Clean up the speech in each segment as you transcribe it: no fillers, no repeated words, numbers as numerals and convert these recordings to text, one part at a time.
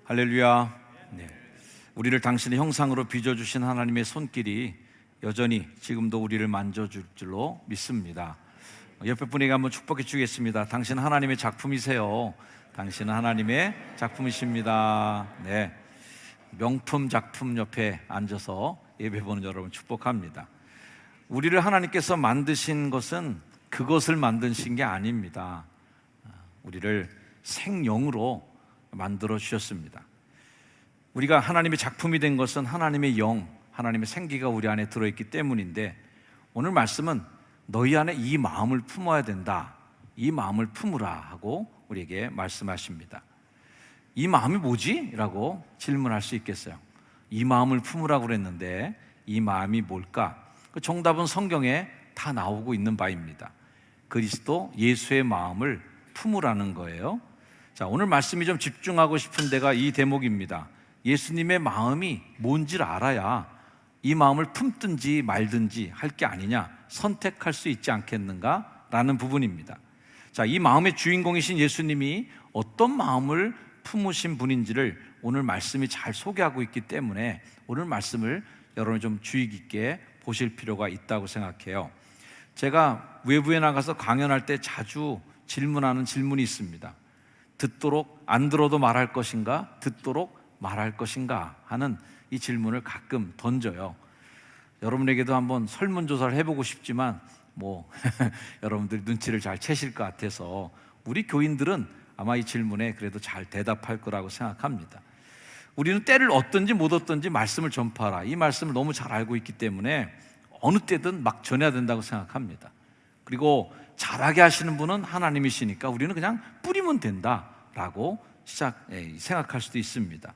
할렐루야. 네. 우리를 당신의 형상으로 빚어주신 하나님의 손길이 여전히 지금도 우리를 만져줄 줄로 믿습니다. 옆에 분에게 한번 축복해 주겠습니다. 당신 하나님의 작품이세요. 당신은 하나님의 작품이십니다. 네. 명품 작품 옆에 앉아서 예배 보는 여러분 축복합니다. 우리를 하나님께서 만드신 것은 그것을 만드신 게 아닙니다. 우리를 생명으로 만들어 주셨습니다. 우리가 하나님의 작품이 된 것은 하나님의 영, 하나님의 생기가 우리 안에 들어있기 때문인데, 오늘 말씀은 너희 안에 이 마음을 품어야 된다, 이 마음을 품으라 하고 우리에게 말씀하십니다. 이 마음이 뭐지? 라고 질문할 수 있겠어요. 이 마음을 품으라고 그랬는데 이 마음이 뭘까? 그 정답은 성경에 다 나오고 있는 바입니다. 그리스도 예수의 마음을 품으라는 거예요. 자, 오늘 말씀이 좀 집중하고 싶은 데가 이 대목입니다. 예수님의 마음이 뭔지를 알아야 이 마음을 품든지 말든지 할 게 아니냐, 선택할 수 있지 않겠는가? 라는 부분입니다. 자, 이 마음의 주인공이신 예수님이 어떤 마음을 품으신 분인지를 오늘 말씀이 잘 소개하고 있기 때문에 오늘 말씀을 여러분이 좀 주의 깊게 보실 필요가 있다고 생각해요. 제가 외부에 나가서 강연할 때 자주 질문하는 질문이 있습니다. 듣도록 안 들어도 말할 것인가? 듣도록 말할 것인가? 하는 이 질문을 가끔 던져요. 여러분에게도 한번 설문조사를 해보고 싶지만 여러분들이 눈치를 잘 채실 것 같아서 우리 교인들은 아마 이 질문에 그래도 잘 대답할 거라고 생각합니다. 우리는 때를 얻든지 못 얻든지 말씀을 전파하라, 이 말씀을 너무 잘 알고 있기 때문에 어느 때든 막 전해야 된다고 생각합니다. 그리고 잘하게 하시는 분은 하나님이시니까 우리는 그냥 뿌리면 된다라고 생각할 수도 있습니다.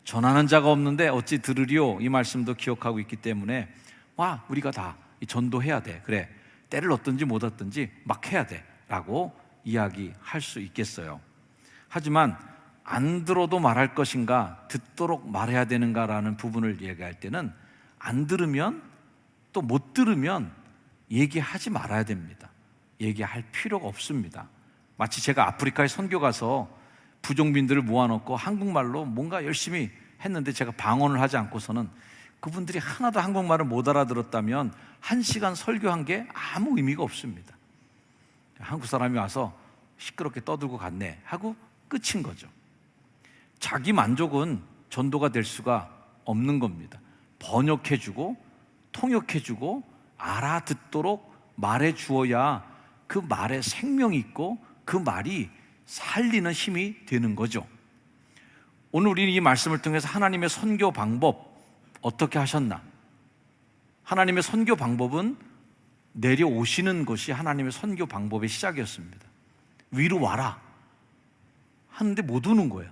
전하는 자가 없는데 어찌 들으리요, 이 말씀도 기억하고 있기 때문에 우리가 다 전도해야 돼, 그래, 때를 얻든지 못 얻든지 막 해야 돼 라고 이야기할 수 있겠어요. 하지만 안 들어도 말할 것인가, 듣도록 말해야 되는가라는 부분을 얘기할 때는 안 들으면, 또 못 들으면 얘기하지 말아야 됩니다. 얘기할 필요가 없습니다. 마치 제가 아프리카에 선교 가서 부족민들을 모아놓고 한국말로 뭔가 열심히 했는데 제가 방언을 하지 않고서는 그분들이 하나도 한국말을 못 알아들었다면 1시간 설교한 게 아무 의미가 없습니다. 한국 사람이 와서 시끄럽게 떠들고 갔네 하고 끝인 거죠. 자기 만족은 전도가 될 수가 없는 겁니다. 번역해주고 통역해주고 알아듣도록 말해주어야 그 말에 생명이 있고 그 말이 살리는 힘이 되는 거죠. 오늘 우리는 이 말씀을 통해서 하나님의 선교 방법 어떻게 하셨나? 하나님의 선교 방법은 내려오시는 것이 하나님의 선교 방법의 시작이었습니다. 위로 와라 하는데 못 오는 거예요.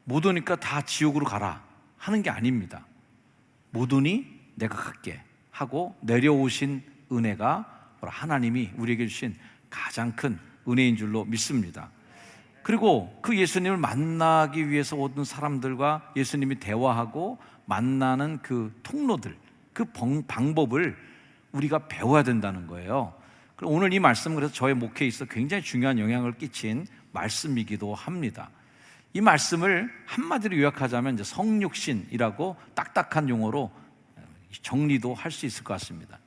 못 오니까 다 지옥으로 가라 하는 게 아닙니다. 못 오니 내가 갈게 하고 내려오신 은혜가 하나님이 우리에게 주신 가장 큰 은혜인 줄로 믿습니다. 그리고 그 예수님을 만나기 위해서 오는 사람들과 예수님이 대화하고 만나는 그 통로들, 그 방법을 우리가 배워야 된다는 거예요. 오늘 이 말씀은 그래서 저의 목회에 있어 굉장히 중요한 영향을 끼친 말씀이기도 합니다. 이 말씀을 한마디로 요약하자면 이제 성육신이라고 딱딱한 용어로 정리도 할 수 있을 것 같습니다.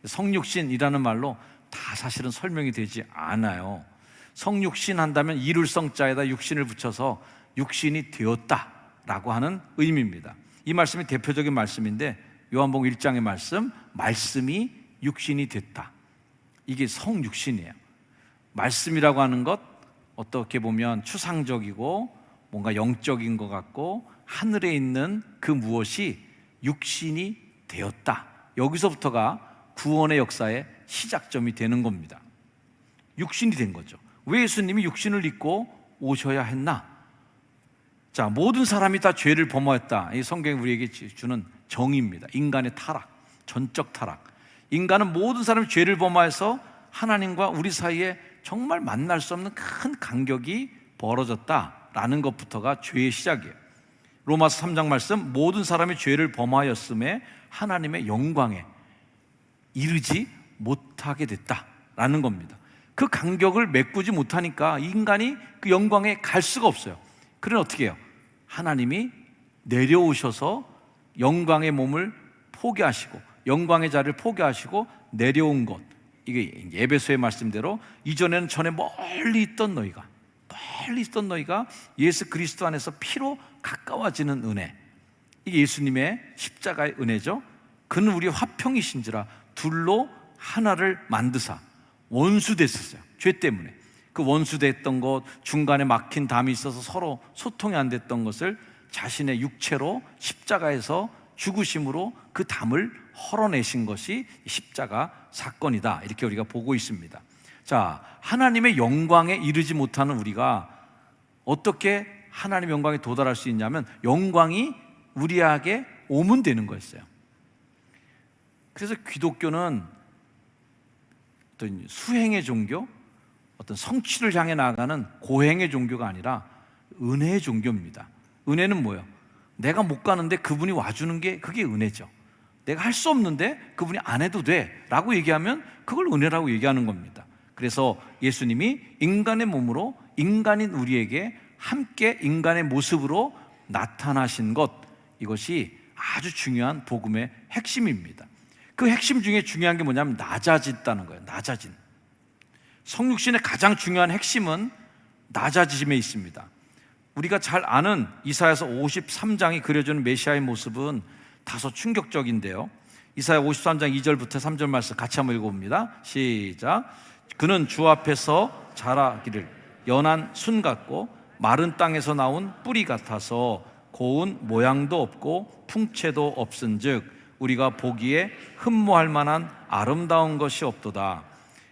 성육신이라는 말로 다 사실은 설명이 되지 않아요. 성육신 한다면 이룰 성자에다 육신을 붙여서 육신이 되었다라고 하는 의미입니다. 이 말씀이 대표적인 말씀인데 요한복음 1장의 말씀이 육신이 됐다, 이게 성육신이에요. 말씀이라고 하는 것 어떻게 보면 추상적이고 뭔가 영적인 것 같고 하늘에 있는 그 무엇이 육신이 되었다, 여기서부터가 구원의 역사의 시작점이 되는 겁니다. 육신이 된 거죠. 왜 예수님이 육신을 입고 오셔야 했나? 자, 모든 사람이 다 죄를 범하였다, 이 성경이 우리에게 주는 정의입니다. 인간의 타락, 전적 타락. 인간은 모든 사람이 죄를 범하여서 하나님과 우리 사이에 정말 만날 수 없는 큰 간격이 벌어졌다라는 것부터가 죄의 시작이에요. 로마서 3장 말씀, 모든 사람이 죄를 범하였음에 하나님의 영광에 이르지 못하게 됐다라는 겁니다. 그 간격을 메꾸지 못하니까 인간이 그 영광에 갈 수가 없어요. 그러면 어떻게 해요? 하나님이 내려오셔서 영광의 몸을 포기하시고 영광의 자리를 포기하시고 내려온 것, 이게 에베소의 말씀대로 이전에는 전에 멀리 있던 너희가 예수 그리스도 안에서 피로 가까워지는 은혜, 이게 예수님의 십자가의 은혜죠. 그는 우리 화평이신지라 둘로 하나를 만드사 원수 됐었어요. 죄 때문에 그 원수 됐던 것, 중간에 막힌 담이 있어서 서로 소통이 안 됐던 것을 자신의 육체로 십자가에서 죽으심으로 그 담을 헐어내신 것이 십자가 사건이다, 이렇게 우리가 보고 있습니다. 자, 하나님의 영광에 이르지 못하는 우리가 어떻게 하나님의 영광에 도달할 수 있냐면 영광이 우리에게 오면 되는 거였어요. 그래서 기독교는 어떤 수행의 종교, 어떤 성취를 향해 나아가는 고행의 종교가 아니라 은혜의 종교입니다. 은혜는 뭐예요? 내가 못 가는데 그분이 와주는 게, 그게 은혜죠. 내가 할 수 없는데 그분이 안 해도 돼 라고 얘기하면 그걸 은혜라고 얘기하는 겁니다. 그래서 예수님이 인간의 몸으로 인간인 우리에게 함께 인간의 모습으로 나타나신 것, 이것이 아주 중요한 복음의 핵심입니다. 그 핵심 중에 중요한 게 뭐냐면 낮아졌다는 거예요. 낮아진. 성육신의 가장 중요한 핵심은 낮아짐에 있습니다. 우리가 잘 아는 이사야서 53장이 그려주는 메시아의 모습은 다소 충격적인데요. 이사야 53장 2절부터 3절 말씀 같이 한번 읽어봅니다. 시작. 그는 주 앞에서 자라기를 연한 순 같고 마른 땅에서 나온 뿌리 같아서 고운 모양도 없고 풍채도 없은즉 우리가 보기에 흠모할 만한 아름다운 것이 없도다.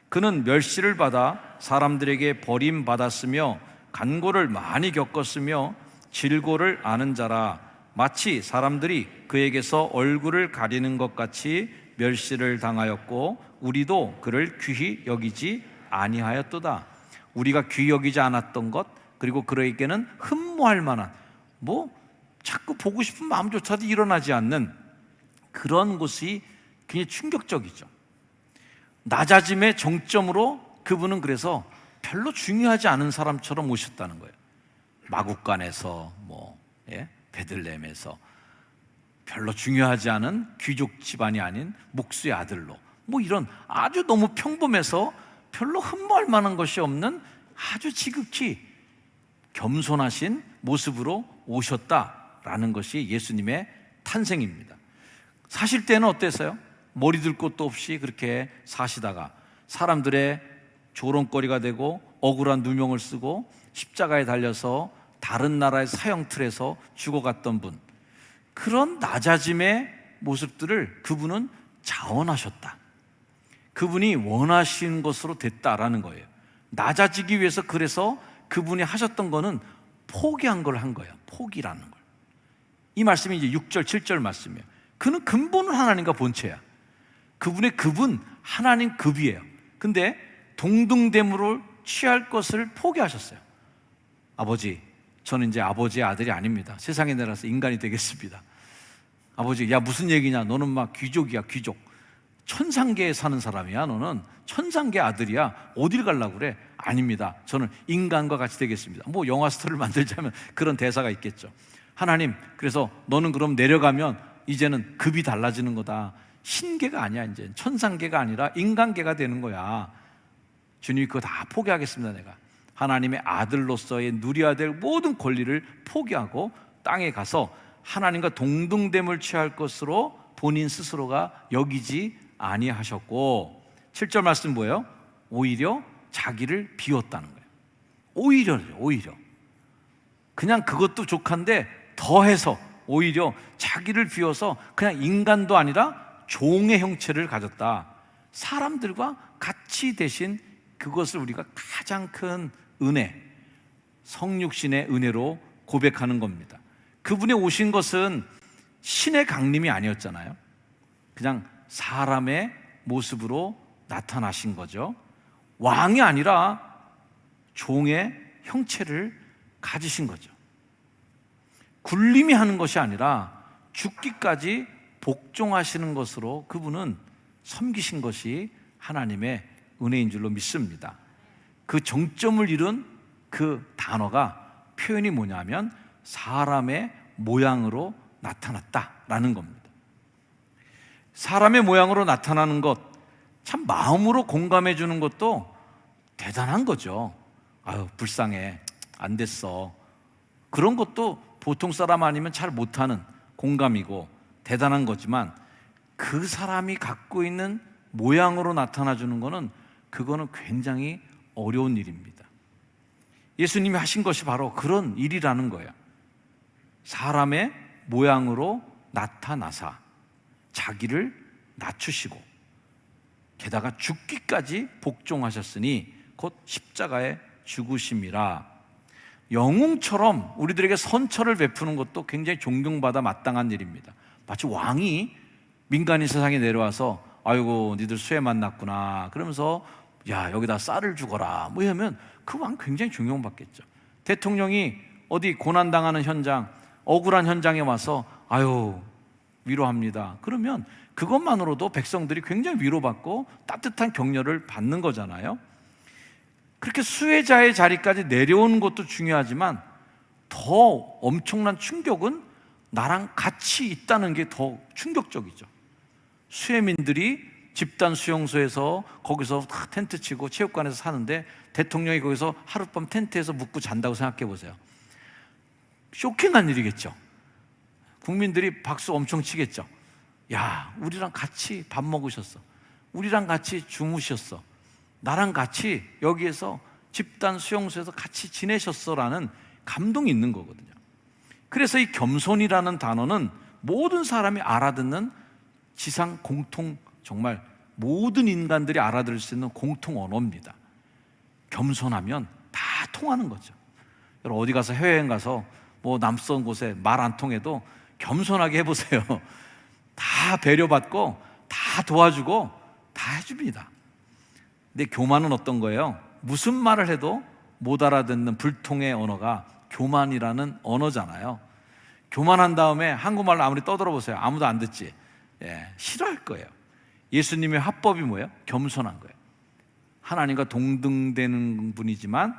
그는 멸시를 받아 사람들에게 버림받았으며 간고를 많이 겪었으며 질고를 아는 자라. 마치 사람들이 그에게서 얼굴을 가리는 것 같이 멸시를 당하였고 우리도 그를 귀히 여기지 아니하였도다. 우리가 귀히 여기지 않았던 것, 그리고 그에게는 흠모할 만한, 자꾸 보고 싶은 마음조차도 일어나지 않는 그런 것이 굉장히 충격적이죠. 낮아짐의 정점으로 그분은 그래서 별로 중요하지 않은 사람처럼 오셨다는 거예요. 마국간에서 베들레헴에서 별로 중요하지 않은 귀족 집안이 아닌 목수의 아들로, 이런 아주 너무 평범해서 별로 흠모할 만한 것이 없는 아주 지극히 겸손하신 모습으로 오셨다라는 것이 예수님의 탄생입니다. 사실 때는 어땠어요? 머리 들 곳도 없이 그렇게 사시다가 사람들의 조롱거리가 되고 억울한 누명을 쓰고 십자가에 달려서 다른 나라의 사형틀에서 죽어갔던 분, 그런 낮아짐의 모습들을 그분은 자원하셨다. 그분이 원하신 것으로 됐다라는 거예요. 낮아지기 위해서, 그래서 그분이 하셨던 거는 포기한 걸 한 거예요. 포기라는 걸. 이 말씀이 이제 6절 7절 말씀이에요. 그는 근본은 하나님과 본체야. 그분의 급은 하나님 급이에요. 근데 동등됨으로 취할 것을 포기하셨어요. 아버지, 저는 이제 아버지의 아들이 아닙니다. 세상에 내려서 인간이 되겠습니다. 아버지, 야 무슨 얘기냐? 너는 막 귀족이야, 귀족. 천상계에 사는 사람이야. 너는 천상계 아들이야. 어딜 가려고 그래? 아닙니다. 저는 인간과 같이 되겠습니다. 영화 스토리를 만들자면 그런 대사가 있겠죠. 하나님, 그래서 너는 그럼 내려가면 이제는 급이 달라지는 거다. 신계가 아니야. 이제 천상계가 아니라 인간계가 되는 거야. 주님이 그거 다 포기하겠습니다. 내가 하나님의 아들로서의 누려야 될 모든 권리를 포기하고 땅에 가서 하나님과 동등됨을 취할 것으로 본인 스스로가 여기지 아니하셨고, 7절 말씀 뭐예요? 오히려 자기를 비웠다는 거예요. 오히려 그냥 그것도 족한데 더해서 오히려 자기를 비워서 그냥 인간도 아니라 종의 형체를 가졌다. 사람들과 같이 되신 그것을 우리가 가장 큰 은혜, 성육신의 은혜로 고백하는 겁니다. 그분이 오신 것은 신의 강림이 아니었잖아요. 그냥 사람의 모습으로 나타나신 거죠. 왕이 아니라 종의 형체를 가지신 거죠. 굴림이 하는 것이 아니라 죽기까지 복종하시는 것으로 그분은 섬기신 것이 하나님의 은혜인 줄로 믿습니다. 그 정점을 이룬 그 단어가, 표현이 뭐냐면 사람의 모양으로 나타났다라는 겁니다. 사람의 모양으로 나타나는 것, 참 마음으로 공감해 주는 것도 대단한 거죠. 아유, 불쌍해, 안 됐어. 그런 것도 보통 사람 아니면 잘 못하는 공감이고 대단한 거지만, 그 사람이 갖고 있는 모양으로 나타나 주는 거는, 그거는 굉장히 어려운 일입니다. 예수님이 하신 것이 바로 그런 일이라는 거예요. 사람의 모양으로 나타나사 자기를 낮추시고 게다가 죽기까지 복종하셨으니 곧 십자가에 죽으심이라. 영웅처럼 우리들에게 선처를 베푸는 것도 굉장히 존경받아 마땅한 일입니다. 마치 왕이 민간인 세상에 내려와서 아이고 니들 수혜 만났구나 그러면서 야 여기다 쌀을 주거라 뭐 이러면 그 왕 굉장히 존경받겠죠. 대통령이 어디 고난당하는 현장, 억울한 현장에 와서 아유 위로합니다 그러면 그것만으로도 백성들이 굉장히 위로받고 따뜻한 격려를 받는 거잖아요. 그렇게 수혜자의 자리까지 내려오는 것도 중요하지만 더 엄청난 충격은 나랑 같이 있다는 게 더 충격적이죠. 수혜민들이 집단 수용소에서 거기서 텐트 치고 체육관에서 사는데 대통령이 거기서 하룻밤 텐트에서 묵고 잔다고 생각해 보세요. 쇼킹한 일이겠죠. 국민들이 박수 엄청 치겠죠. 야, 우리랑 같이 밥 먹으셨어. 우리랑 같이 주무셨어. 나랑 같이 여기에서 집단 수용소에서 같이 지내셨어라는 감동이 있는 거거든요. 그래서 이 겸손이라는 단어는 모든 사람이 알아듣는 지상 공통, 정말 모든 인간들이 알아들을 수 있는 공통 언어입니다. 겸손하면 다 통하는 거죠. 여러분 어디 가서 해외여행 가서 뭐 낯선 곳에 말 안 통해도 겸손하게 해보세요. 다 배려받고 다 도와주고 다 해줍니다. 근데 교만은 어떤 거예요? 무슨 말을 해도 못 알아듣는 불통의 언어가 교만이라는 언어잖아요. 교만한 다음에 한국말로 아무리 떠들어보세요. 아무도 안 듣지. 싫어할 거예요. 예수님의 화법이 뭐예요? 겸손한 거예요. 하나님과 동등되는 분이지만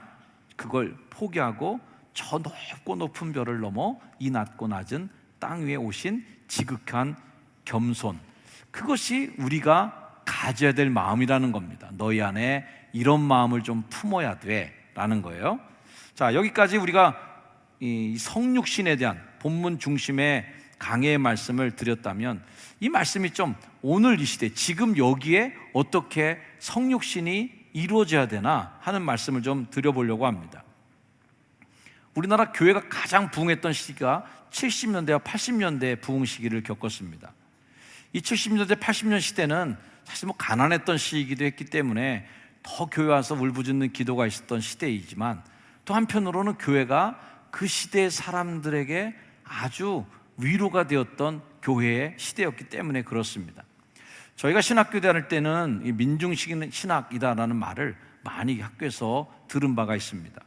그걸 포기하고 저 높고 높은 별을 넘어 이 낮고 낮은 땅 위에 오신 지극한 겸손, 그것이 우리가 가져야 될 마음이라는 겁니다. 너희 안에 이런 마음을 좀 품어야 돼 라는 거예요. 자, 여기까지 우리가 이 성육신에 대한 본문 중심의 강해의 말씀을 드렸다면, 이 말씀이 좀 오늘 이 시대 지금 여기에 어떻게 성육신이 이루어져야 되나 하는 말씀을 좀 드려보려고 합니다. 우리나라 교회가 가장 부흥했던 시기가 70년대와 80년대 부흥 시기를 겪었습니다. 이 70년대 80년 시대는 사실 뭐 가난했던 시기이기도 했기 때문에 더 교회 와서 울부짖는 기도가 있었던 시대이지만, 또 한편으로는 교회가 그 시대의 사람들에게 아주 위로가 되었던 교회의 시대였기 때문에 그렇습니다. 저희가 신학교 다닐 때는 이 민중식 신학이다라는 말을 많이 학교에서 들은 바가 있습니다.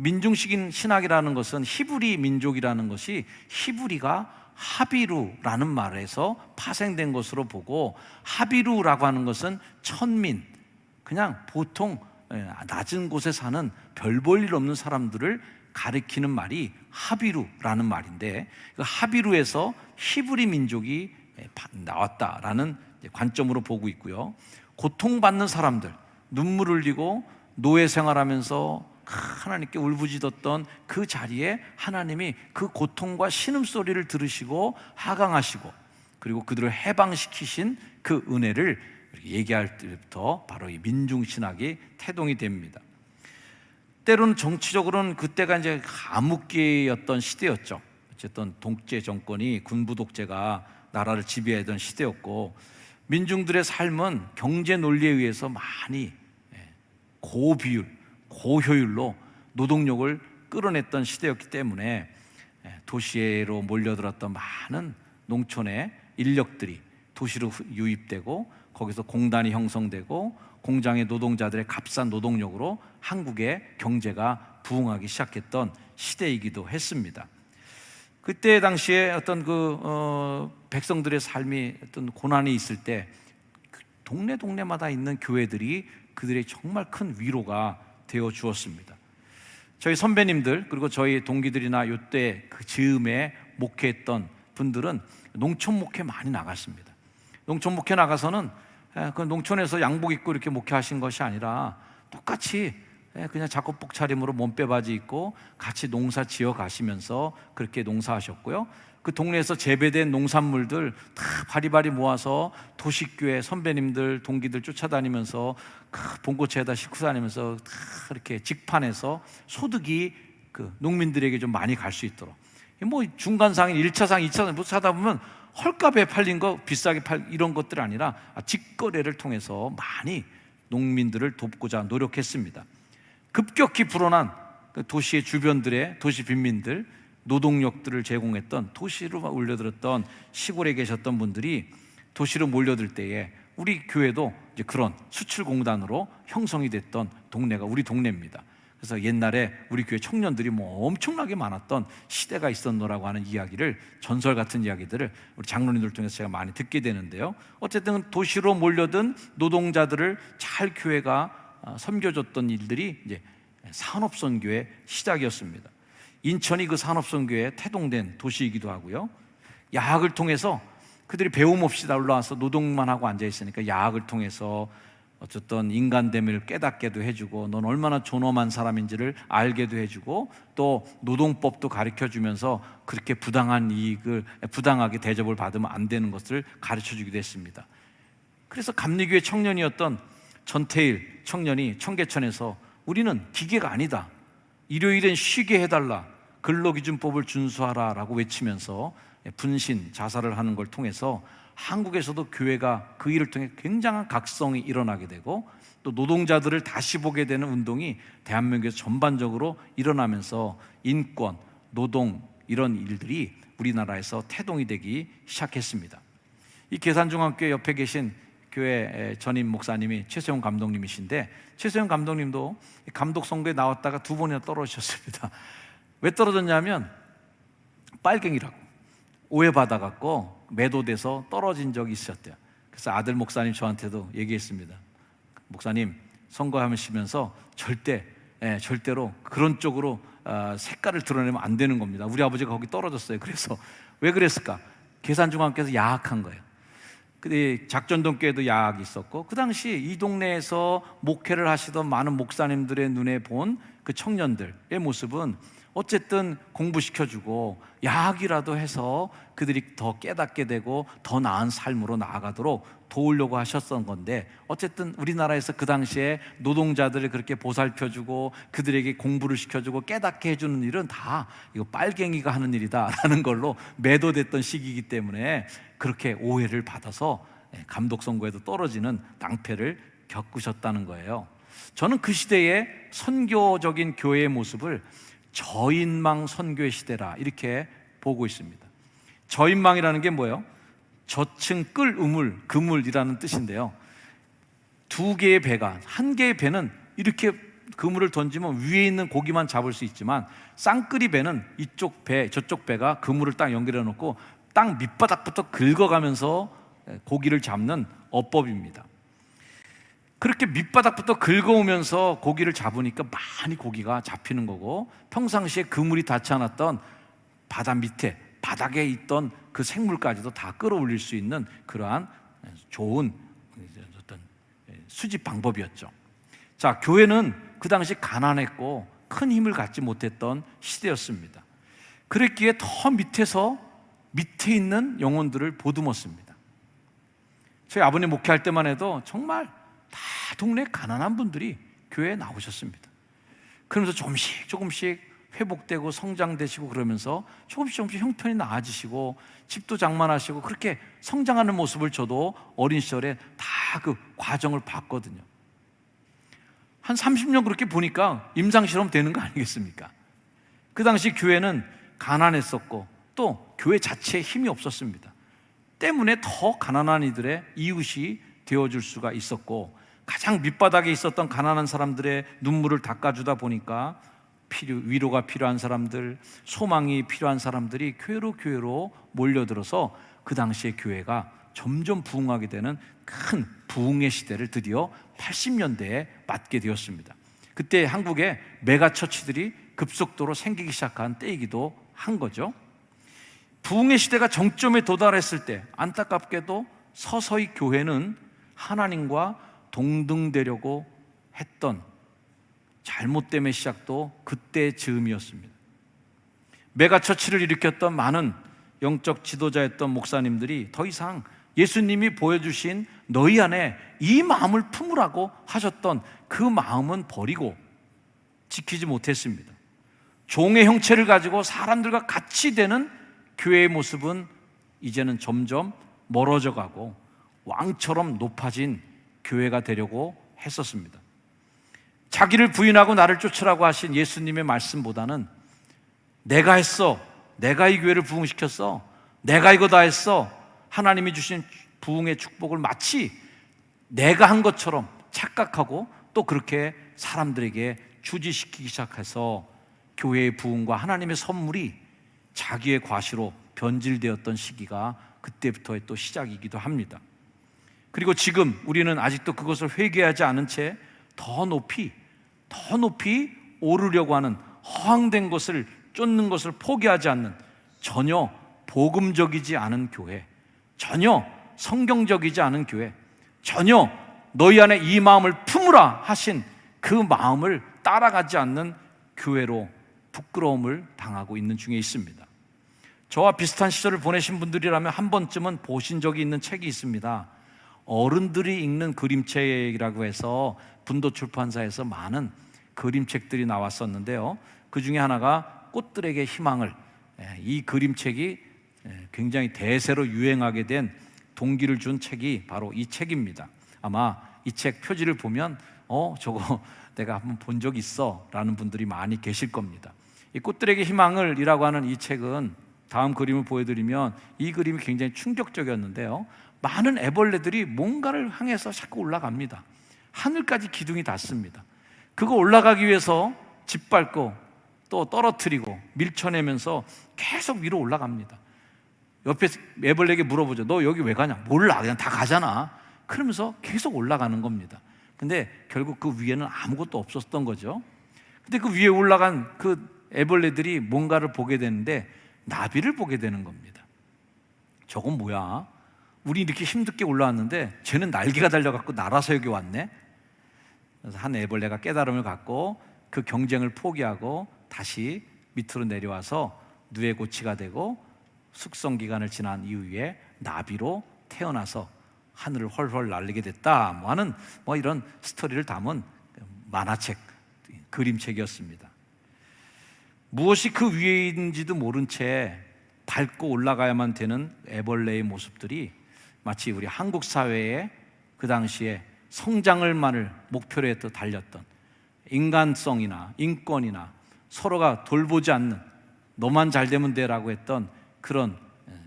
민중식 신학이라는 것은 히브리 민족이라는 것이 히브리가 하비루라는 말에서 파생된 것으로 보고, 하비루라고 하는 것은 천민, 그냥 보통 낮은 곳에 사는 별 볼 일 없는 사람들을 가리키는 말이 하비루라는 말인데, 그 하비루에서 히브리 민족이 나왔다라는 관점으로 보고 있고요. 고통받는 사람들, 눈물 흘리고 노예 생활하면서 하나님께 울부짖었던 그 자리에 하나님이 그 고통과 신음소리를 들으시고 하강하시고, 그리고 그들을 해방시키신 그 은혜를 얘기할 때부터 바로 이 민중신학이 태동이 됩니다. 때로는 정치적으로는 그때가 이제 암흑기였던 시대였죠. 어쨌든 독재 정권이, 군부 독재가 나라를 지배하던 시대였고, 민중들의 삶은 경제 논리에 의해서 많이 고비율, 고효율로 노동력을 끌어냈던 시대였기 때문에 도시로 몰려들었던 많은 농촌의 인력들이 도시로 유입되고, 거기서 공단이 형성되고 공장의 노동자들의 값싼 노동력으로 한국의 경제가 부흥하기 시작했던 시대이기도 했습니다. 그때 당시에 어떤 백성들의 삶이 어떤 고난이 있을 때 동네마다 있는 교회들이 그들의 정말 큰 위로가 되어 주었습니다. 저희 선배님들 그리고 저희 동기들이나 이때 그 즈음에 목회했던 분들은 농촌 목회 많이 나갔습니다. 농촌 목회 나가서는 그 농촌에서 양복 입고 이렇게 목회하신 것이 아니라 똑같이 그냥 작업복 차림으로 몸빼바지 입고 같이 농사 지어 가시면서 그렇게 농사하셨고요. 그 동네에서 재배된 농산물들 다 바리바리 모아서 도시교회 선배님들 동기들 쫓아다니면서 그 봉고차에다 싣고 다니면서 다 이렇게 직판해서 소득이 그 농민들에게 좀 많이 갈 수 있도록, 뭐 중간상인 1차상 2차상 뭐 사다 보면 헐값에 팔린 거 비싸게 이런 것들이 아니라 직거래를 통해서 많이 농민들을 돕고자 노력했습니다. 급격히 불어난 도시의 주변들의 도시 빈민들, 노동력들을 제공했던 도시로 올려들었던 시골에 계셨던 분들이 도시로 몰려들 때에 우리 교회도 이제 그런 수출공단으로 형성이 됐던 동네가 우리 동네입니다. 그래서 옛날에 우리 교회 청년들이 뭐 엄청나게 많았던 시대가 있었노라고 하는 이야기를, 전설 같은 이야기들을 우리 장로님들 통해서 제가 많이 듣게 되는데요. 어쨌든 도시로 몰려든 노동자들을 잘 교회가 섬겨줬던 일들이 이제 산업선교의 시작이었습니다. 인천이 그 산업선교에 태동된 도시이기도 하고요. 야학을 통해서 그들이 배움 없이 다 올라와서 노동만 하고 앉아있으니까 야학을 통해서 어쨌든 인간됨을 깨닫게도 해주고 넌 얼마나 존엄한 사람인지를 알게도 해주고 또 노동법도 가르쳐주면서 그렇게 부당한 이익을, 부당하게 대접을 받으면 안 되는 것을 가르쳐주기도 했습니다. 그래서 감리교회 청년이었던 전태일 청년이 청계천에서 우리는 기계가 아니다, 일요일엔 쉬게 해달라, 근로기준법을 준수하라 라고 외치면서 분신, 자살을 하는 걸 통해서 한국에서도 교회가 그 일을 통해 굉장한 각성이 일어나게 되고 또 노동자들을 다시 보게 되는 운동이 대한민국에서 전반적으로 일어나면서 인권, 노동 이런 일들이 우리나라에서 태동이 되기 시작했습니다. 이 계산중앙교회 옆에 계신 교회 전임 목사님이 최세용 감독님이신데, 최세용 감독님도 감독 선거에 나왔다가 2번이나 떨어지셨습니다. 왜 떨어졌냐면 빨갱이라고 오해받아갖고 매도돼서 떨어진 적이 있었대요. 그래서 아들 목사님 저한테도 얘기했습니다. 목사님 선거하시면서 절대로 그런 쪽으로 색깔을 드러내면 안 되는 겁니다. 우리 아버지가 거기 떨어졌어요. 그래서 왜 그랬을까? 계산중앙교회에서 야학한 거예요. 근데 작전동교회도 야학이 있었고 그 당시 이 동네에서 목회를 하시던 많은 목사님들의 눈에 본 그 청년들의 모습은 어쨌든 공부시켜주고 야학이라도 해서 그들이 더 깨닫게 되고 더 나은 삶으로 나아가도록 도우려고 하셨던 건데, 어쨌든 우리나라에서 그 당시에 노동자들을 그렇게 보살펴주고 그들에게 공부를 시켜주고 깨닫게 해주는 일은 다 이거 빨갱이가 하는 일이다라는 걸로 매도됐던 시기이기 때문에 그렇게 오해를 받아서 감독 선거에도 떨어지는 낭패를 겪으셨다는 거예요. 저는 그 시대의 선교적인 교회의 모습을 저인망 선교의 시대라 이렇게 보고 있습니다. 저인망이라는 게 뭐예요? 저층 끌 우물, 그물이라는 뜻인데요. 2개의 배가, 1개의 배는 이렇게 그물을 던지면 위에 있는 고기만 잡을 수 있지만 쌍끌이 배는 이쪽 배, 저쪽 배가 그물을 딱 연결해 놓고 땅 밑바닥부터 긁어가면서 고기를 잡는 어법입니다. 그렇게 밑바닥부터 긁어오면서 고기를 잡으니까 많이 고기가 잡히는 거고, 평상시에 그물이 닿지 않았던 바다 밑에, 바닥에 있던 그 생물까지도 다 끌어올릴 수 있는 그러한 좋은 어떤 수집 방법이었죠. 자, 교회는 그 당시 가난했고 큰 힘을 갖지 못했던 시대였습니다. 그랬기에 더 밑에 있는 영혼들을 보듬었습니다. 저희 아버님 목회할 때만 해도 정말 다 동네 가난한 분들이 교회에 나오셨습니다. 그러면서 조금씩 회복되고 성장되시고 그러면서 조금씩 형편이 나아지시고 집도 장만하시고 그렇게 성장하는 모습을 저도 어린 시절에 다 그 과정을 봤거든요. 한 30년 그렇게 보니까 임상실험 되는 거 아니겠습니까? 그 당시 교회는 가난했었고 또 교회 자체에 힘이 없었습니다. 때문에 더 가난한 이들의 이웃이 되어줄 수가 있었고, 가장 밑바닥에 있었던 가난한 사람들의 눈물을 닦아주다 보니까 위로가 필요한 사람들, 소망이 필요한 사람들이 교회로 몰려들어서 그 당시에 교회가 점점 부흥하게 되는 큰 부흥의 시대를 드디어 80년대에 맞게 되었습니다. 그때 한국에 메가처치들이 급속도로 생기기 시작한 때이기도 한 거죠. 부흥의 시대가 정점에 도달했을 때 안타깝게도 서서히 교회는 하나님과 동등되려고 했던 잘못됨의 시작도 그때 즈음이었습니다. 메가처치를 일으켰던 많은 영적 지도자였던 목사님들이 더 이상 예수님이 보여주신 너희 안에 이 마음을 품으라고 하셨던 그 마음은 버리고 지키지 못했습니다. 종의 형체를 가지고 사람들과 같이 되는 교회의 모습은 이제는 점점 멀어져 가고 왕처럼 높아진 교회가 되려고 했었습니다. 자기를 부인하고 나를 쫓으라고 하신 예수님의 말씀보다는 내가 했어, 내가 이 교회를 부흥시켰어, 내가 이거 다 했어, 하나님이 주신 부흥의 축복을 마치 내가 한 것처럼 착각하고 또 그렇게 사람들에게 주지시키기 시작해서 교회의 부흥과 하나님의 선물이 자기의 과시로 변질되었던 시기가 그때부터의 또 시작이기도 합니다. 그리고 지금 우리는 아직도 그것을 회개하지 않은 채 더 높이 오르려고 하는 허황된 것을 쫓는 것을 포기하지 않는 전혀 복음적이지 않은 교회, 전혀 성경적이지 않은 교회, 전혀 너희 안에 이 마음을 품으라 하신 그 마음을 따라가지 않는 교회로 부끄러움을 당하고 있는 중에 있습니다. 저와 비슷한 시절을 보내신 분들이라면 한 번쯤은 보신 적이 있는 책이 있습니다. 어른들이 읽는 그림책이라고 해서 분도출판사에서 많은 그림책들이 나왔었는데요, 그 중에 하나가 꽃들에게 희망을, 이 그림책이 굉장히 대세로 유행하게 된 동기를 준 책이 바로 이 책입니다. 아마 이 책 표지를 보면 저거 내가 한번 본 적 있어 라는 분들이 많이 계실 겁니다. 이 꽃들에게 희망을 이라고 하는 이 책은, 다음 그림을 보여드리면 이 그림이 굉장히 충격적이었는데요, 많은 애벌레들이 뭔가를 향해서 자꾸 올라갑니다. 하늘까지 기둥이 닿습니다. 그거 올라가기 위해서 짓밟고 또 떨어뜨리고 밀쳐내면서 계속 위로 올라갑니다. 옆에 애벌레에게 물어보죠. 너 여기 왜 가냐? 몰라, 그냥 다 가잖아. 그러면서 계속 올라가는 겁니다. 근데 결국 그 위에는 아무것도 없었던 거죠. 근데 그 위에 올라간 그 애벌레들이 뭔가를 보게 되는데 나비를 보게 되는 겁니다. 저건 뭐야? 우리 이렇게 힘들게 올라왔는데 쟤는 날개가 달려갖고 날아서 여기 왔네. 그래서 한 애벌레가 깨달음을 갖고 그 경쟁을 포기하고 다시 밑으로 내려와서 누에고치가 되고 숙성기간을 지난 이후에 나비로 태어나서 하늘을 헐헐 날리게 됐다 뭐 하는 이런 스토리를 담은 만화책, 그림책이었습니다. 무엇이 그 위에 있는지도 모른 채 밟고 올라가야만 되는 애벌레의 모습들이 마치 우리 한국 사회에 그 당시에 성장을만을 목표로 해서 달렸던 인간성이나 인권이나 서로가 돌보지 않는 너만 잘 되면 돼라고 했던 그런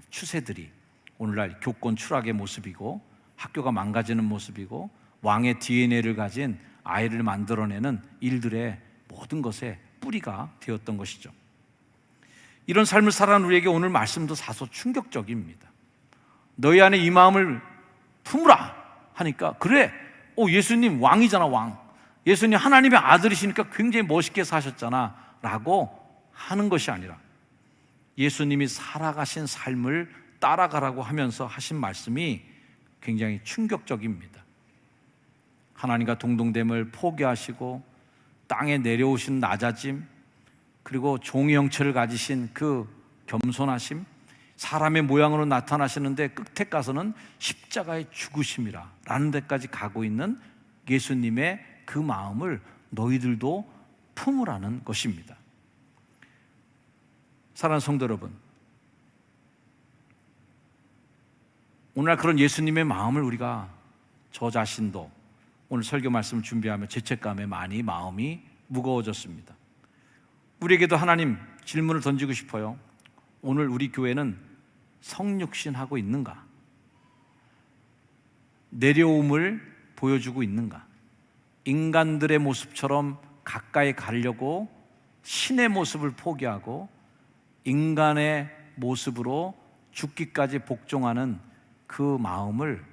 추세들이 오늘날 교권 추락의 모습이고 학교가 망가지는 모습이고 왕의 DNA를 가진 아이를 만들어내는 일들의 모든 것의 뿌리가 되었던 것이죠. 이런 삶을 살아가는 우리에게 오늘 말씀도 사소 충격적입니다. 너희 안에 이 마음을 품으라 하니까, 그래, 예수님 왕이잖아, 왕. 예수님 하나님의 아들이시니까 굉장히 멋있게 사셨잖아 라고 하는 것이 아니라 예수님이 살아가신 삶을 따라가라고 하면서 하신 말씀이 굉장히 충격적입니다. 하나님과 동등됨을 포기하시고 땅에 내려오신 낮아짐, 그리고 종의 형체를 가지신 그 겸손하심, 사람의 모양으로 나타나시는데 끝에 가서는 십자가의 죽으심이라 라는 데까지 가고 있는 예수님의 그 마음을 너희들도 품으라는 것입니다. 사랑하는 성도 여러분, 오늘 그런 예수님의 마음을 우리가, 저 자신도 오늘 설교 말씀을 준비하며 죄책감에 많이 마음이 무거워졌습니다. 우리에게도 하나님 질문을 던지고 싶어요. 오늘 우리 교회는 성육신하고 있는가? 내려옴을 보여주고 있는가? 인간들의 모습처럼 가까이 가려고 신의 모습을 포기하고 인간의 모습으로 죽기까지 복종하는 그 마음을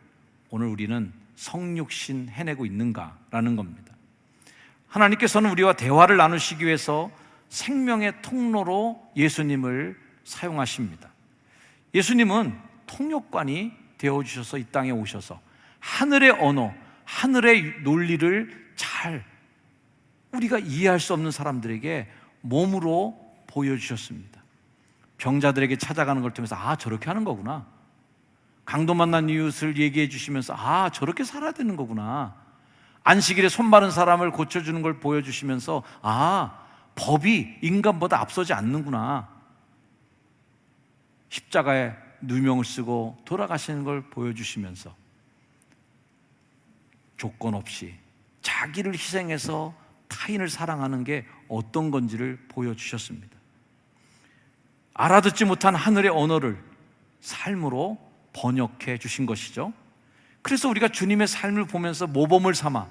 오늘 우리는 성육신 해내고 있는가라는 겁니다. 하나님께서는 우리와 대화를 나누시기 위해서 생명의 통로로 예수님을 사용하십니다. 예수님은 통역관이 되어주셔서 이 땅에 오셔서 하늘의 언어, 하늘의 논리를 잘 우리가 이해할 수 없는 사람들에게 몸으로 보여주셨습니다. 병자들에게 찾아가는 걸 통해서 저렇게 하는 거구나. 강도 만난 이웃을 얘기해 주시면서 저렇게 살아야 되는 거구나. 안식일에 손 마른 사람을 고쳐주는 걸 보여주시면서 법이 인간보다 앞서지 않는구나. 십자가에 누명을 쓰고 돌아가시는 걸 보여주시면서 조건 없이 자기를 희생해서 타인을 사랑하는 게 어떤 건지를 보여주셨습니다. 알아듣지 못한 하늘의 언어를 삶으로 번역해 주신 것이죠. 그래서 우리가 주님의 삶을 보면서 모범을 삼아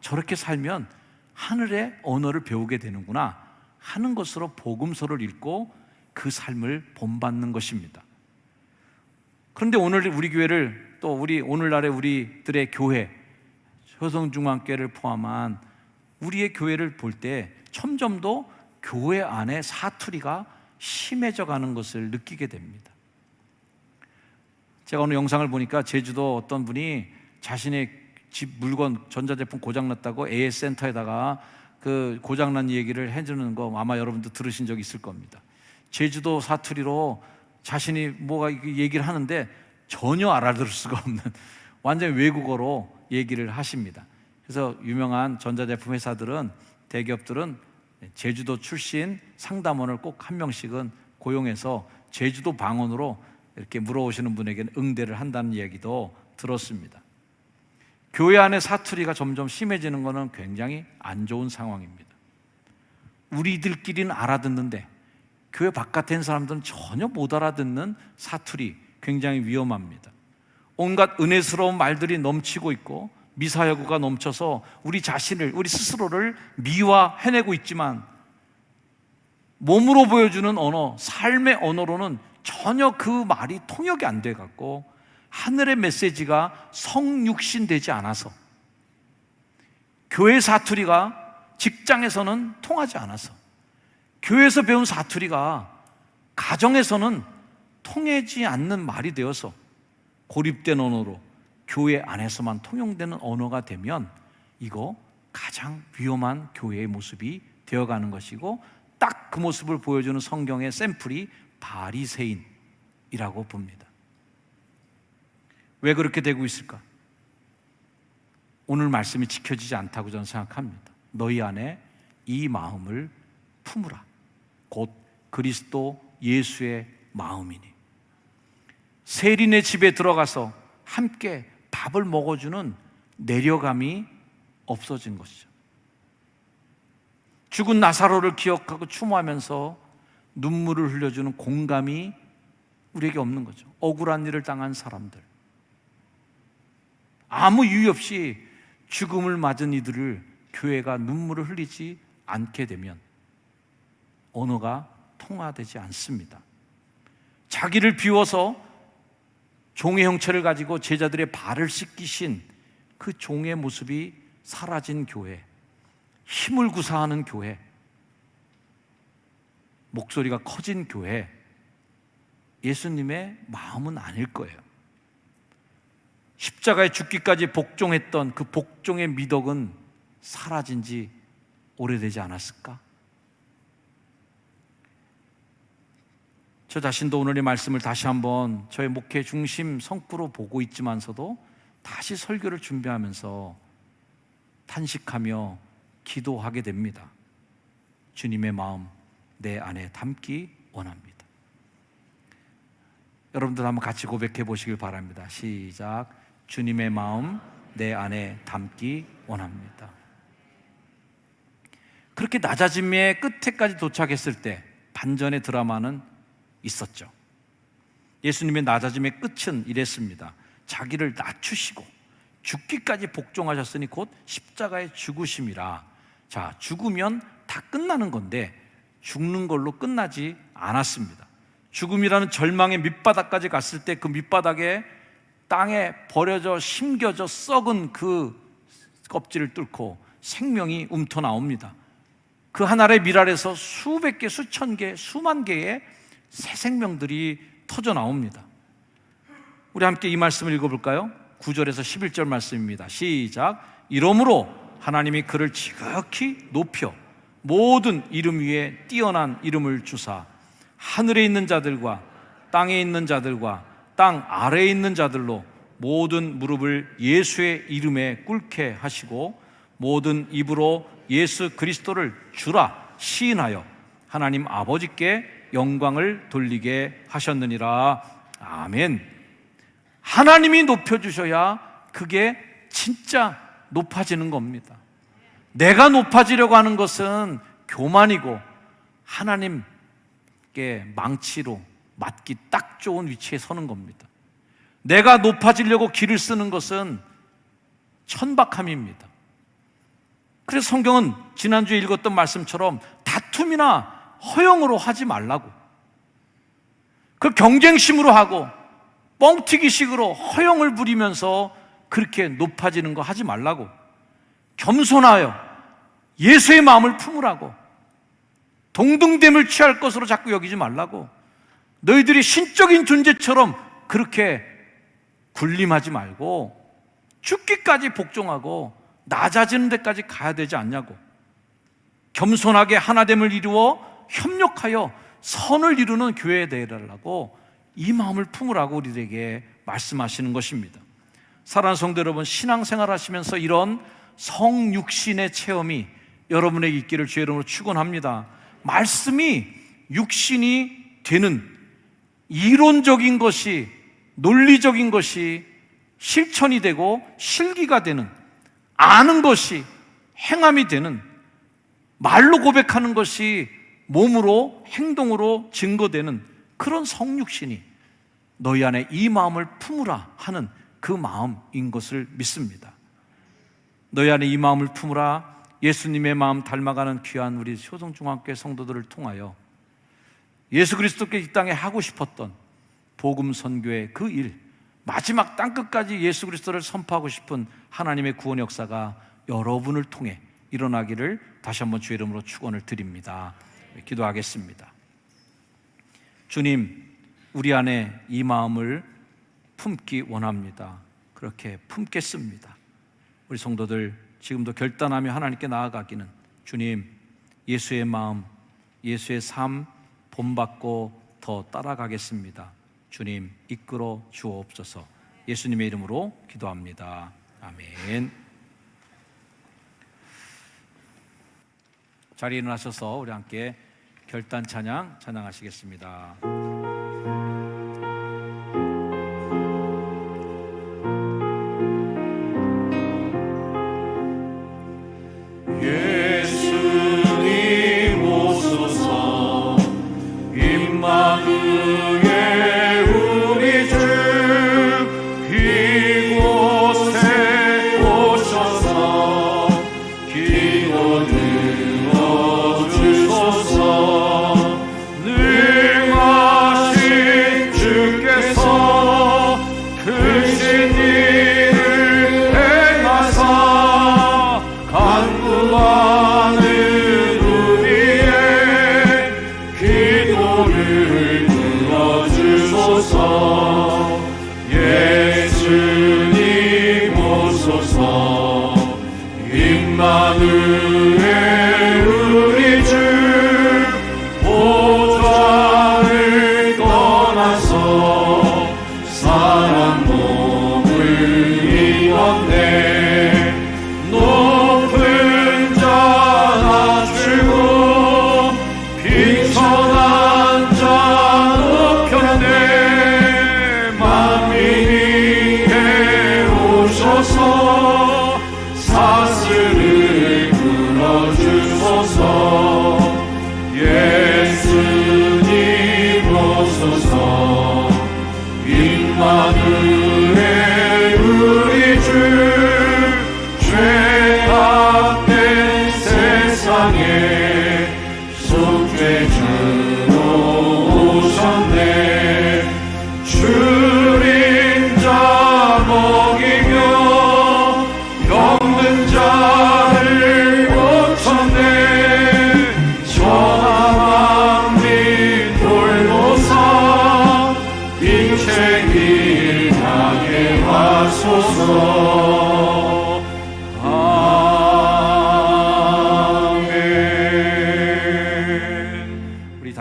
저렇게 살면 하늘의 언어를 배우게 되는구나 하는 것으로 복음서를 읽고 그 삶을 본받는 것입니다. 그런데 오늘 우리 교회를 또 오늘날의 우리들의 교회, 효성중앙교회를 포함한 우리의 교회를 볼 때 점점 더 교회 안에 사투리가 심해져 가는 것을 느끼게 됩니다. 제가 오늘 영상을 보니까 제주도 어떤 분이 자신의 집 물건 전자제품 고장났다고 AS 센터에다가 그 고장난 얘기를 해주는 거 아마 여러분도 들으신 적 있을 겁니다. 제주도 사투리로 자신이 뭐가 얘기를 하는데 전혀 알아들을 수가 없는 완전 외국어로 얘기를 하십니다. 그래서 유명한 전자제품 회사들은, 대기업들은 제주도 출신 상담원을 꼭 한 명씩은 고용해서 제주도 방언으로 이렇게 물어오시는 분에게는 응대를 한다는 이야기도 들었습니다. 교회 안에 사투리가 점점 심해지는 것은 굉장히 안 좋은 상황입니다. 우리들끼리는 알아듣는데 교회 바깥에 있는 사람들은 전혀 못 알아듣는 사투리, 굉장히 위험합니다. 온갖 은혜스러운 말들이 넘치고 있고 미사여구가 넘쳐서 우리 자신을, 우리 스스로를 미화해내고 있지만 몸으로 보여주는 언어, 삶의 언어로는 전혀 그 말이 통역이 안 돼 갖고 하늘의 메시지가 성육신되지 않아서, 교회 사투리가 직장에서는 통하지 않아서, 교회에서 배운 사투리가 가정에서는 통하지 않는 말이 되어서 고립된 언어로 교회 안에서만 통용되는 언어가 되면 이거 가장 위험한 교회의 모습이 되어가는 것이고, 딱 그 모습을 보여주는 성경의 샘플이 바리새인이라고 봅니다. 왜 그렇게 되고 있을까? 오늘 말씀이 지켜지지 않다고 저는 생각합니다. 너희 안에 이 마음을 품으라. 곧 그리스도 예수의 마음이니. 세린의 집에 들어가서 함께 밥을 먹어주는 내려감이 없어진 것이죠. 죽은 나사로를 기억하고 추모하면서 눈물을 흘려주는 공감이 우리에게 없는 거죠. 억울한 일을 당한 사람들, 아무 이유 없이 죽음을 맞은 이들을 교회가 눈물을 흘리지 않게 되면 언어가 통화되지 않습니다. 자기를 비워서 종의 형체를 가지고 제자들의 발을 씻기신 그 종의 모습이 사라진 교회, 힘을 구사하는 교회, 목소리가 커진 교회, 예수님의 마음은 아닐 거예요. 십자가에 죽기까지 복종했던 그 복종의 미덕은 사라진 지 오래되지 않았을까? 저 자신도 오늘의 말씀을 다시 한번 저의 목회 중심 성구로 보고 있지만서도 다시 설교를 준비하면서 탄식하며 기도하게 됩니다. 주님의 마음 내 안에 담기 원합니다. 여러분들 한번 같이 고백해 보시길 바랍니다. 시작. 주님의 마음 내 안에 담기 원합니다. 그렇게 낮아짐의 끝에까지 도착했을 때 반전의 드라마는 있었죠. 예수님의 낮아짐의 끝은 이랬습니다. 자기를 낮추시고 죽기까지 복종하셨으니 곧 십자가의 죽으심이라. 자, 죽으면 다 끝나는 건데 죽는 걸로 끝나지 않았습니다. 죽음이라는 절망의 밑바닥까지 갔을 때 그 밑바닥에 땅에 버려져 심겨져 썩은 그 껍질을 뚫고 생명이 움터 나옵니다. 그 한 알의 밀알에서 수백 개, 수천 개, 수만 개의 새 생명들이 터져 나옵니다. 우리 함께 이 말씀을 읽어볼까요? 9절에서 11절 말씀입니다. 시작. 이러므로 하나님이 그를 지극히 높여 모든 이름 위에 뛰어난 이름을 주사 하늘에 있는 자들과 땅에 있는 자들과 땅 아래에 있는 자들로 모든 무릎을 예수의 이름에 꿇게 하시고 모든 입으로 예수 그리스도를 주라 시인하여 하나님 아버지께 영광을 돌리게 하셨느니라. 아멘. 하나님이 높여주셔야 그게 진짜 높아지는 겁니다. 내가 높아지려고 하는 것은 교만이고 하나님께 망치로 맞기 딱 좋은 위치에 서는 겁니다. 내가 높아지려고 길을 쓰는 것은 천박함입니다. 그래서 성경은 지난주에 읽었던 말씀처럼 다툼이나 허영으로 하지 말라고, 그 경쟁심으로 하고 뻥튀기식으로 허영을 부리면서 그렇게 높아지는 거 하지 말라고, 겸손하여 예수의 마음을 품으라고, 동등됨을 취할 것으로 자꾸 여기지 말라고, 너희들이 신적인 존재처럼 그렇게 군림하지 말고 죽기까지 복종하고 낮아지는 데까지 가야 되지 않냐고, 겸손하게 하나됨을 이루어 협력하여 선을 이루는 교회에 되라고 이 마음을 품으라고 우리에게 말씀하시는 것입니다. 사랑하는 성도 여러분, 신앙생활 하시면서 이런 성육신의 체험이 여러분에게 있기를 주의 이름으로 축원합니다. 말씀이 육신이 되는, 이론적인 것이, 논리적인 것이 실천이 되고 실기가 되는, 아는 것이 행함이 되는, 말로 고백하는 것이 몸으로 행동으로 증거되는 그런 성육신이 너희 안에 이 마음을 품으라 하는 그 마음인 것을 믿습니다. 너희 안에 이 마음을 품으라, 예수님의 마음 닮아가는 귀한 우리 효성중앙교회 성도들을 통하여 예수 그리스도께 이 땅에 하고 싶었던 복음 선교의 그 일, 마지막 땅끝까지 예수 그리스도를 선포하고 싶은 하나님의 구원 역사가 여러분을 통해 일어나기를 다시 한번 주의 이름으로 축원을 드립니다. 기도하겠습니다. 주님, 우리 안에 이 마음을 품기 원합니다. 그렇게 품겠습니다. 우리 성도들 지금도 결단하며 하나님께 나아가기는, 주님, 예수의 마음, 예수의 삶 본받고 더 따라가겠습니다. 주님, 이끌어 주옵소서. 예수님의 이름으로 기도합니다. 아멘. 자리에 일어나셔서 우리 함께 결단 찬양 찬양하시겠습니다. 예수님 오소서, 임마누엘 우리 주 이곳에 오셔서 기도를 주소서. 능하신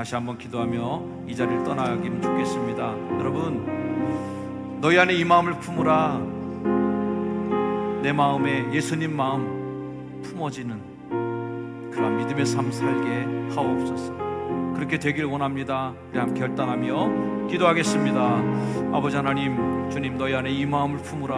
다시 한번 기도하며 이 자리를 떠나기면 좋겠습니다. 여러분, 너희 안에 이 마음을 품으라. 내 마음에 예수님 마음 품어지는 그런 믿음의 삶 살게 하옵소서. 그렇게 되길 원합니다. 우리 함께 결단하며 기도하겠습니다. 아버지 하나님, 주님 너희 안에 이 마음을 품으라.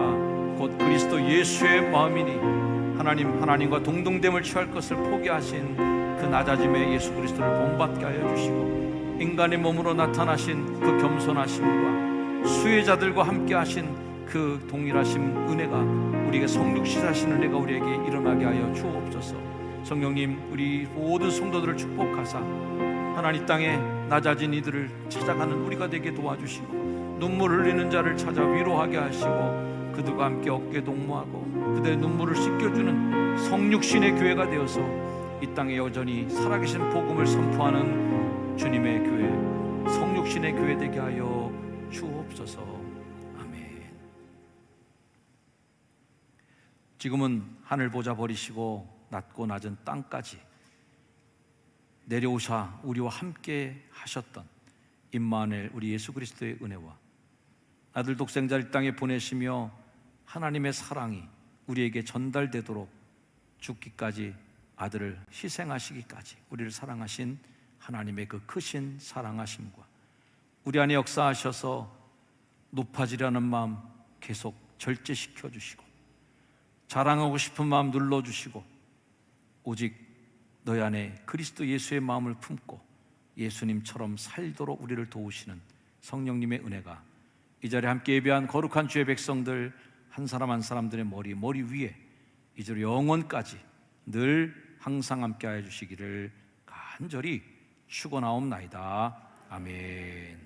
곧 그리스도 예수의 마음이니 하나님과 동등됨을 취할 것을 포기하신 그 낮아짐에 예수 그리스도를 본받게 하여 주시고, 인간의 몸으로 나타나신 그 겸손하심과 수혜자들과 함께 하신 그 동일하심 은혜가, 우리에게 성육시하신 은혜가 우리에게 일어나게 하여 주옵소서. 성령님, 우리 모든 성도들을 축복하사 하나님 땅에 낮아진 이들을 찾아가는 우리가 되게 도와주시고, 눈물 흘리는 자를 찾아 위로하게 하시고, 그들과 함께 어깨 동무하고 그들의 눈물을 씻겨주는 성육신의 교회가 되어서 이 땅에 여전히 살아계신 복음을 선포하는 주님의 교회, 성육신의 교회 되게 하여 주옵소서. 아멘. 지금은 하늘 보좌 버리시고 낮고 낮은 땅까지 내려오사 우리와 함께 하셨던 임마누엘 우리 예수 그리스도의 은혜와 아들 독생자를 땅에 보내시며 하나님의 사랑이 우리에게 전달되도록 죽기까지, 아들을 희생하시기까지 우리를 사랑하신 하나님의 그 크신 사랑하심과 우리 안에 역사하셔서 높아지려는 마음 계속 절제시켜 주시고, 자랑하고 싶은 마음 눌러주시고, 오직 너희 안에 그리스도 예수의 마음을 품고 예수님처럼 살도록 우리를 도우시는 성령님의 은혜가 이 자리에 함께 예배한 거룩한 주의 백성들 한 사람 한 사람들의 머리 위에 이제 영원까지 늘 항상 함께 하여 주시기를 간절히 축원하옵나이다. 아멘.